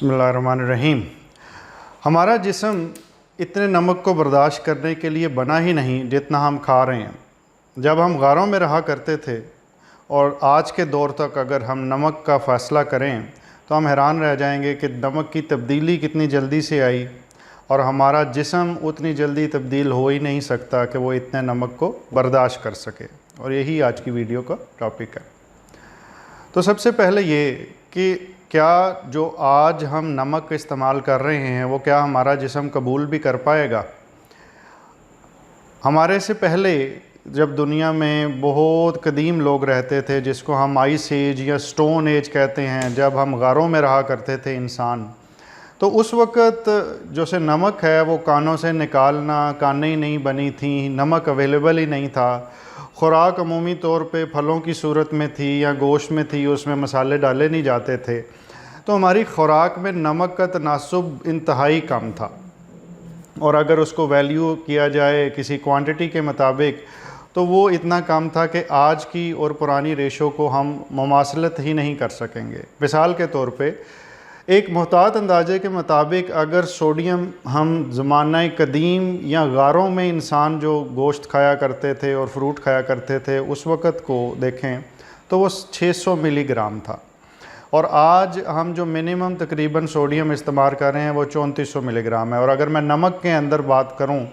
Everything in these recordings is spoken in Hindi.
बिस्मिल्लाहिर्रहमानिर्रहीम। हमारा जिस्म इतने नमक को बर्दाश्त करने के लिए बना ही नहीं जितना हम खा रहे हैं। जब हम गारों में रहा करते थे और आज के दौर तक अगर हम नमक का फ़ैसला करें तो हम हैरान रह जाएंगे कि नमक की तब्दीली कितनी जल्दी से आई और हमारा जिस्म उतनी जल्दी तब्दील हो ही नहीं सकता कि वो इतने नमक को बर्दाश्त कर सके। और यही आज की वीडियो का टॉपिक है। तो सबसे पहले ये कि क्या जो आज हम नमक इस्तेमाल कर रहे हैं वो क्या हमारा जिस्म कबूल भी कर पाएगा। हमारे से पहले जब दुनिया में बहुत कदीम लोग रहते थे जिसको हम आइस एज या स्टोन एज कहते हैं, जब हम गारों में रहा करते थे इंसान, तो उस वक़्त जो से नमक है वो कानों से निकालना, कानें ही नहीं बनी थी, नमक अवेलेबल ही नहीं था। ख़ुराक अमूमी तौर पे फलों की सूरत में थी या गोश्त में थी, उसमें मसाले डाले नहीं जाते थे। तो हमारी ख़ुराक में नमक का तनासुब इंतहाई कम था और अगर उसको वैल्यू किया जाए किसी क्वांटिटी के मुताबिक तो वो इतना कम था कि आज की और पुरानी रेशो को हम मुमासलत ही नहीं कर सकेंगे। मिसाल के तौर पे एक मुहतात अंदाजे के मुताबिक अगर सोडियम हम ज़माना कदीम या गारों में इंसान जो गोश्त खाया करते थे और फ्रूट खाया करते थे उस वक़्त को देखें तो वो 600 मिलीग्राम था और आज हम जो मिनिमम तकरीबन सोडियम इस्तेमाल कर रहे हैं वो 3400 मिलीग्राम है। और अगर मैं नमक के अंदर बात करूं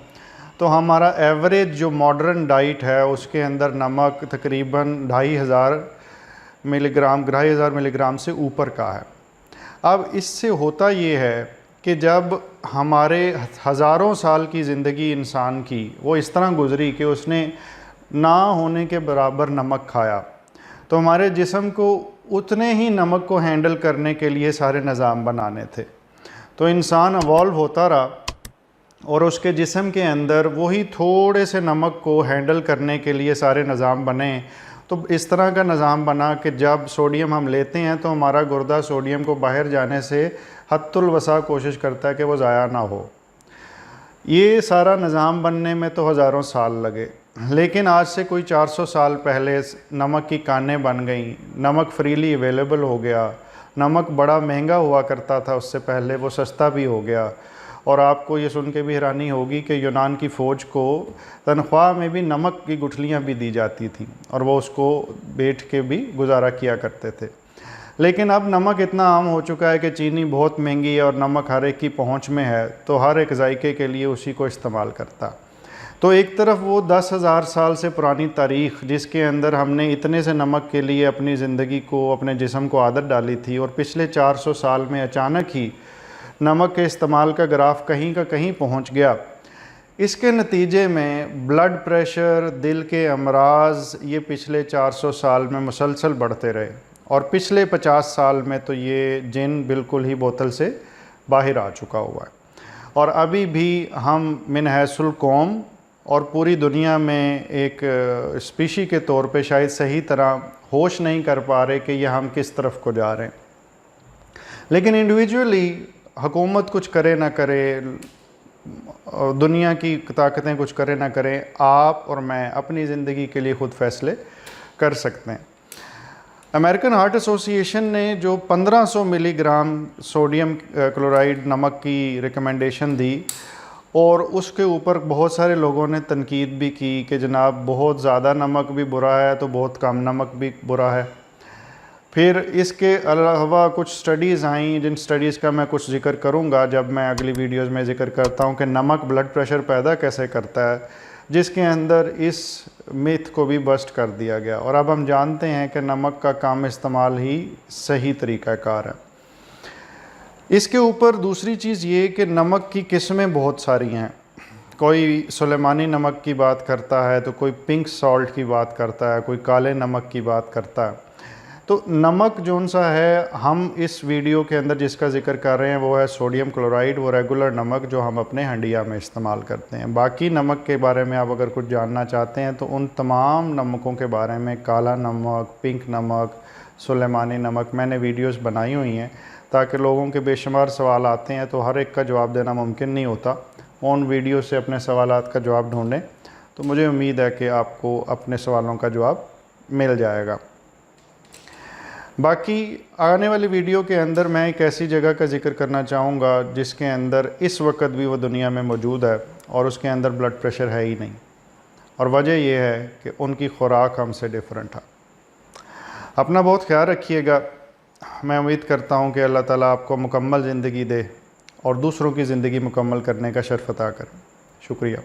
तो हमारा एवरेज जो मॉडर्न डाइट है उसके अंदर नमक तकरीबन 2500 मिलीग्राम से ऊपर का है। अब इससे होता ये है कि जब हमारे हज़ारों साल की ज़िंदगी इंसान की वो इस तरह गुज़री कि उसने ना होने के बराबर नमक खाया, तो हमारे जिस्म को उतने ही नमक को हैंडल करने के लिए सारे निज़ाम बनाने थे। तो इंसान इवॉल्व होता रहा और उसके जिस्म के अंदर वही थोड़े से नमक को हैंडल करने के लिए सारे निज़ाम बने। तो इस तरह का निज़ाम बना कि जब सोडियम हम लेते हैं तो हमारा गुर्दा सोडियम को बाहर जाने से हद्दुल वसा कोशिश करता है कि वो ज़ाया ना हो। ये सारा निज़ाम बनने में तो हज़ारों साल लगे, लेकिन आज से कोई 400 साल पहले नमक की कानें बन गईं, नमक फ्रीली अवेलेबल हो गया। नमक बड़ा महंगा हुआ करता था उससे पहले, वो सस्ता भी हो गया। और आपको ये सुन के भी हैरानी होगी कि यूनान की फ़ौज को तनख्वाह में भी नमक की गुठलियाँ भी दी जाती थी और वो उसको बेच के भी गुजारा किया करते थे। लेकिन अब नमक इतना आम हो चुका है कि चीनी बहुत महंगी है और नमक हर एक की पहुंच में है, तो हर एक जायके के लिए उसी को इस्तेमाल करता। तो एक तरफ वो 10,000 साल से पुरानी तारीख़ जिसके अंदर हमने इतने से नमक के लिए अपनी ज़िंदगी को, अपने जिस्म को आदत डाली थी, और पिछले 400 साल में अचानक ही नमक के इस्तेमाल का ग्राफ कहीं का कहीं पहुंच गया। इसके नतीजे में ब्लड प्रेशर, दिल के अमराज ये पिछले 400 साल में मुसलसल बढ़ते रहे और पिछले 50 साल में तो ये जिन बिल्कुल ही बोतल से बाहर आ चुका हुआ है। और अभी भी हम मिन हैसुल कौम और पूरी दुनिया में एक स्पीशी के तौर पे शायद सही तरह होश नहीं कर पा रहे कि यह हम किस तरफ को जा रहे हैं। लेकिन इंडिविजुअली हुकूमत कुछ करे ना करे, दुनिया की ताकतें कुछ करे ना करें, आप और मैं अपनी ज़िंदगी के लिए ख़ुद फ़ैसले कर सकते हैं। अमेरिकन हार्ट एसोसिएशन ने जो 1500 मिलीग्राम सोडियम क्लोराइड नमक की रिकमेंडेशन दी और उसके ऊपर बहुत सारे लोगों ने तनकीद भी की कि जनाब बहुत ज़्यादा नमक भी बुरा है तो बहुत कम नमक भी बुरा है। फिर इसके अलावा कुछ स्टडीज़ आई जिन स्टडीज़ का मैं कुछ जिक्र करूंगा जब मैं अगली वीडियोज़ में जिक्र करता हूं कि नमक ब्लड प्रेशर पैदा कैसे करता है, जिसके अंदर इस मिथ को भी बस्ट कर दिया गया। और अब हम जानते हैं कि नमक का कम इस्तेमाल ही सही तरीक़ाकार है। इसके ऊपर दूसरी चीज़ ये कि नमक की किस्में बहुत सारी हैं। कोई सुलेमानी नमक की बात करता है तो कोई पिंक सॉल्ट की बात करता है, कोई काले नमक की बात करता है। तो नमक जौन सा है हम इस वीडियो के अंदर जिसका ज़िक्र कर रहे हैं वो है सोडियम क्लोराइड, वो रेगुलर नमक जो हम अपने हंडिया में इस्तेमाल करते हैं। बाकी नमक के बारे में आप अगर कुछ जानना चाहते हैं तो उन तमाम नमकों के बारे में, काला नमक, पिंक नमक, सुलेमानी नमक, मैंने वीडियोस बनाई हुई हैं ताकि लोगों के बेशुमार सवाल आते हैं तो हर एक का जवाब देना मुमकिन नहीं होता। उन वीडियो से अपने सवालात का जवाब ढूँढें तो मुझे उम्मीद है कि आपको अपने सवालों का जवाब मिल जाएगा। बाकी आने वाली वीडियो के अंदर मैं एक ऐसी जगह का जिक्र करना चाहूँगा जिसके अंदर इस वक्त भी वो दुनिया में मौजूद है और उसके अंदर ब्लड प्रेशर है ही नहीं, और वजह यह है कि उनकी खुराक हमसे डिफरेंट है। अपना बहुत ख्याल रखिएगा। मैं उम्मीद करता हूँ कि अल्लाह ताला आपको मुकम्मल ज़िंदगी दे और दूसरों की ज़िंदगी मुकम्मल करने का शर्फ अता करे। शुक्रिया।